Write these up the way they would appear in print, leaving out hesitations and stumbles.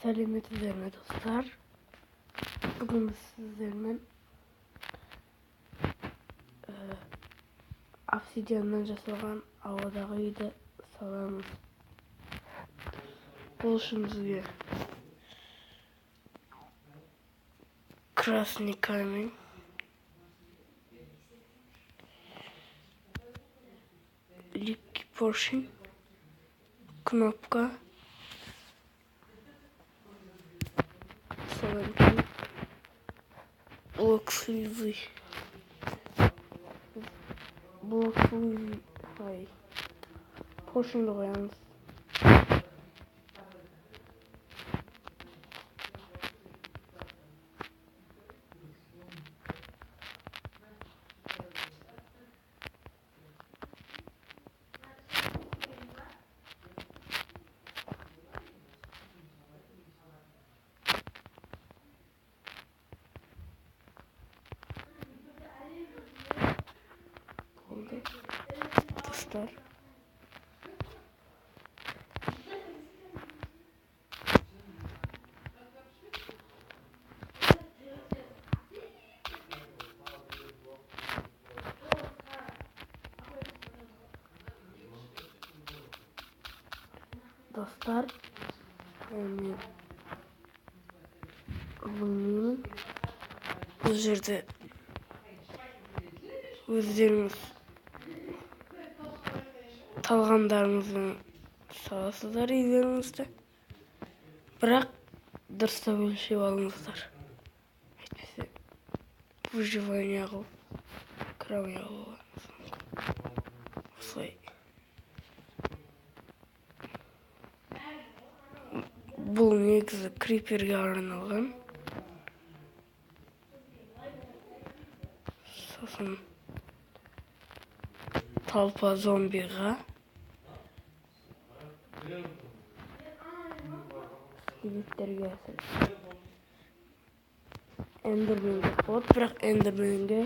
Selametlerinizle dostlar. Bugün biz sizlerle Obsidian'dan жасалған ауадағы үйді саламыз. Бұл үшін бізге красный камень, липкий поршень, кнопка, соломки, блок слезы, поршеньді қоямыз. Dostlar. Dostlar, bilmiyorum. Bu yerde өздеріңіз талғамдарыңызбен саласыздар үйлеріңізді, бірақ дұрыстап өлшеп алыңыздар. Әйтпесе выживание қылып кіре алмай қалуыңыз мүмкін. Осылай. Бұл негізі криперге арналған. Сосын толпа зомбиға, скелеттерге, эндерменге болады, бірақ эндерменге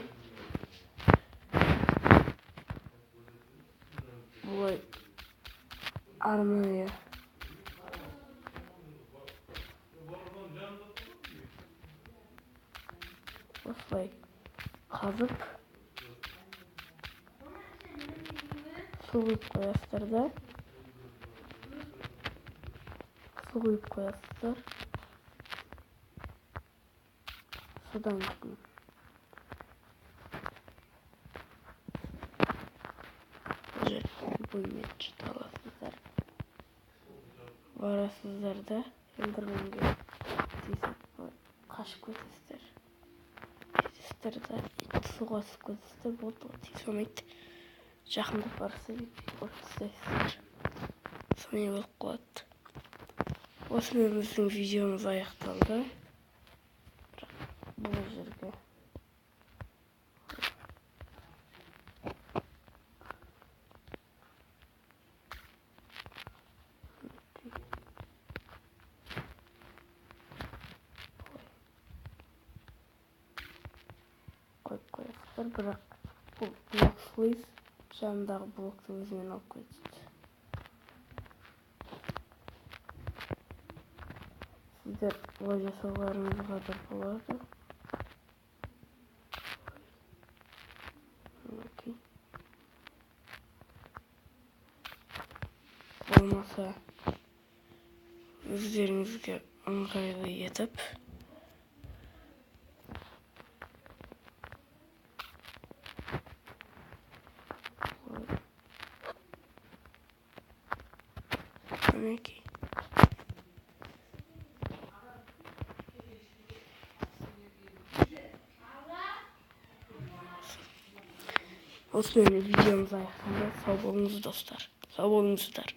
бұлай арнайы осылай қазып су құйып қоясыздар да, содан кейін бөлмеге аласыздар, барасыздар да эндерменге қашып кетесіздер. Суға түсіп кетесіздер, болды, тиісе алмайды. Жақындап барса ұрып тастайсыздар. Сондай болып қалады. Осымен біздің видеомыз аяқталды. Бұл жерге қойып қоясыздар, бірақ бұл блок слиз жанындағы блокты өзімен алып кетеді. Сіздер олай жасауларыңызға да болады. Болмаса өздеріңізге ыңғайлы етіп мінекей. Осымен видеомыз аяқталды. Сау болыңыз достар. Сау болыңыздар.